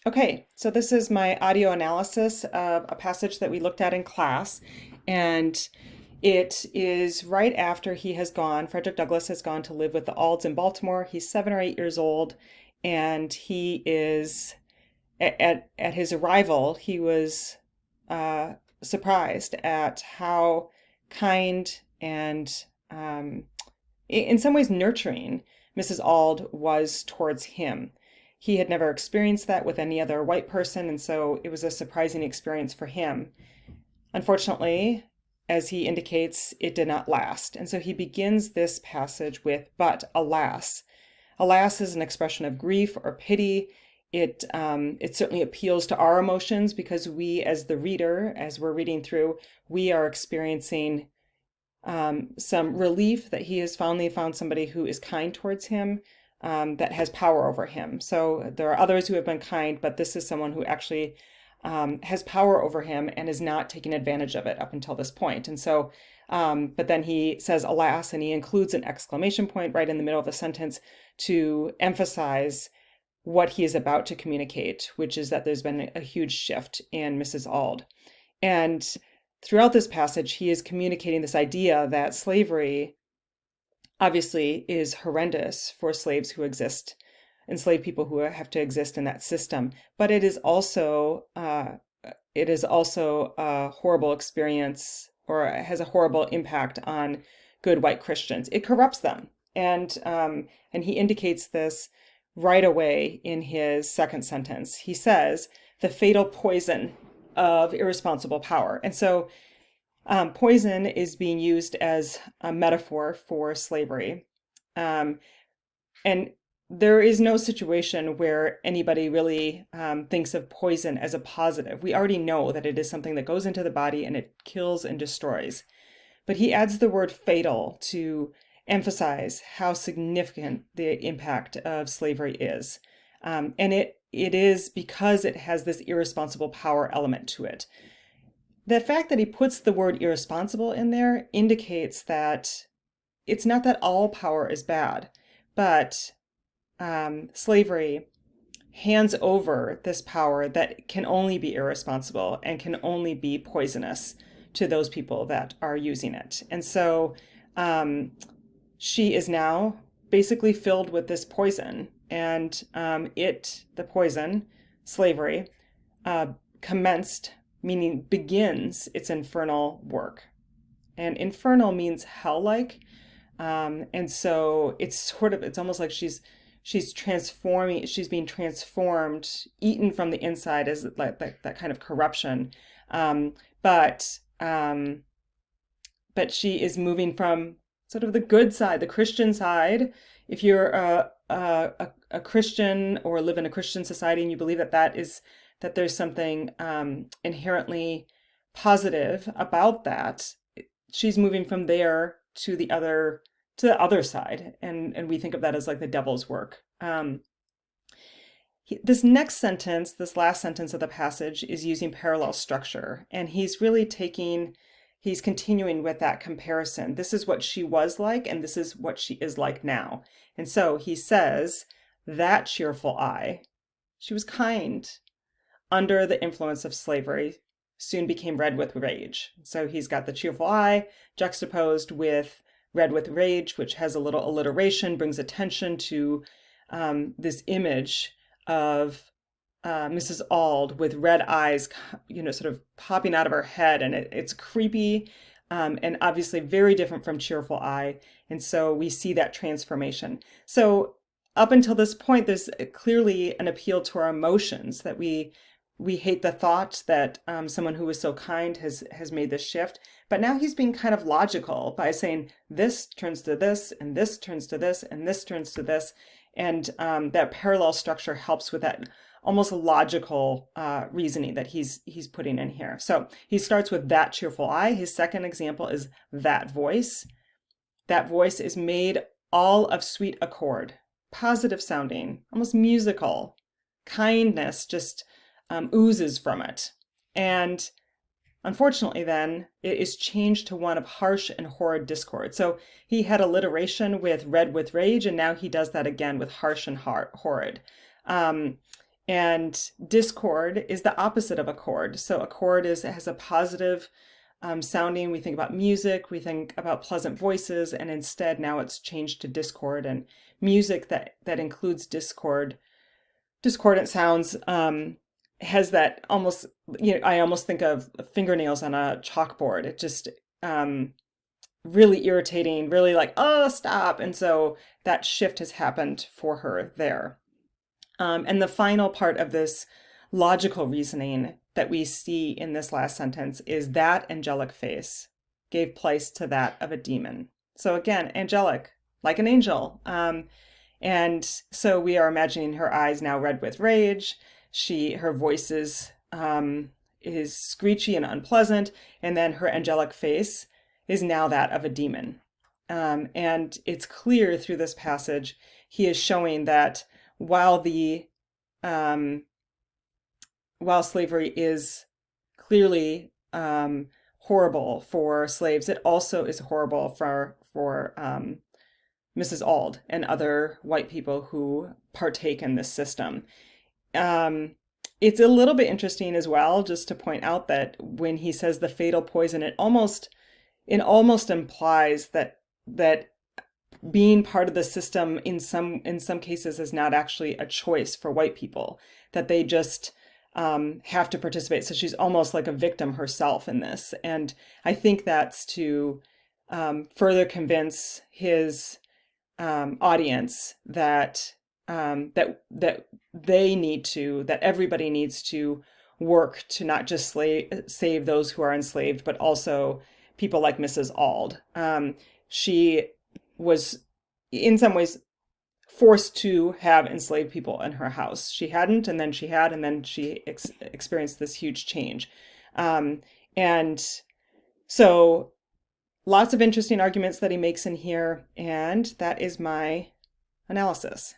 Okay, so this is my audio analysis of a passage that we looked at in class, and it is right after he has gone, Frederick Douglass has gone to live with the Alds in Baltimore. He's 7 or 8 years old, and he is, at his arrival, he was uh, surprised at how kind and in some ways nurturing Mrs. Auld was towards him. He had never experienced that with any other white person, and so it was a surprising experience for him. Unfortunately, as he indicates, it did not last. And so he begins this passage with, "But alas." Alas is an expression of grief or pity. It certainly appeals to our emotions because we, as the reader, as we're reading through, we are experiencing some relief that he has finally found somebody who is kind towards him, that has power over him. So there are others who have been kind, but this is someone who actually has power over him and is not taking advantage of it up until this point. And so, but then he says, alas, and he includes an exclamation point right in the middle of the sentence to emphasize what he is about to communicate, which is that there's been a huge shift in Mrs. Auld. And throughout this passage, he is communicating this idea that slavery obviously is horrendous for slaves who exist, enslaved people who have to exist in that system, but it is also a horrible experience, or has a horrible impact on good white Christians. It corrupts them, and he indicates this right away in his second sentence. He says, "The fatal poison of irresponsible power." And so poison is being used as a metaphor for slavery. And there is no situation where anybody really thinks of poison as a positive. We already know that it is something that goes into the body and it kills and destroys. But he adds the word fatal to emphasize how significant the impact of slavery is. And it is because it has this irresponsible power element to it. The fact that he puts the word irresponsible in there indicates that it's not that all power is bad, but slavery hands over this power that can only be irresponsible and can only be poisonous to those people that are using it. And so she is now basically filled with this poison, and the poison, slavery, commenced, meaning begins its infernal work. And infernal means hell-like. And so it's almost like she's being transformed, eaten from the inside as like that kind of corruption. But she is moving from sort of the good side, the Christian side. If you're a Christian or live in a Christian society and you believe that there's something inherently positive about that, she's moving from there to the other side, and we think of that as like the devil's work. This next sentence, this last sentence of the passage, is using parallel structure, and he's continuing with that comparison. This is what she was like, and this is what she is like now. And so he says, "That cheerful eye, she was kind, under the influence of slavery, soon became red with rage." So he's got the cheerful eye juxtaposed with red with rage, which has a little alliteration, brings attention to this image of Mrs. Auld with red eyes, sort of popping out of her head, and it's creepy, and obviously very different from cheerful eye. And so we see that transformation. So up until this point, there's clearly an appeal to our emotions, that we hate the thought that someone who was so kind has made this shift. But now he's being kind of logical by saying this turns to this, and this turns to this, and this turns to this. And that parallel structure helps with that almost logical reasoning that he's putting in here. So he starts with that cheerful eye. His second example is that voice. That voice is made all of sweet accord, positive sounding, almost musical. Kindness just oozes from it. And unfortunately, then, it is changed to one of harsh and horrid discord. So he had alliteration with red with rage, and now he does that again with harsh and horrid. And discord is the opposite of accord. So accord has a positive sounding. We think about music, we think about pleasant voices, and instead now it's changed to discord. And music that includes discordant sounds has that almost, I almost think of fingernails on a chalkboard. It just really irritating, really like, oh, stop. And so that shift has happened for her there. And the final part of this logical reasoning that we see in this last sentence is that angelic face gave place to that of a demon. So again, angelic, like an angel. And so we are imagining her eyes now red with rage. Her voice is screechy and unpleasant, and then her angelic face is now that of a demon. And it's clear through this passage, he is showing that while while slavery is clearly horrible for slaves, it also is horrible for Mrs. Auld and other white people who partake in this system. It's a little bit interesting as well, just to point out that when he says the fatal poison, it almost implies that being part of the system in some cases is not actually a choice for white people, that they just have to participate. So she's almost like a victim herself in this. And I think that's to further convince his audience that that everybody needs to work to not just save those who are enslaved, but also people like Mrs. Auld. She was in some ways forced to have enslaved people in her house. She hadn't, and then she had, and then she experienced this huge change. And so lots of interesting arguments that he makes in here, and that is my analysis.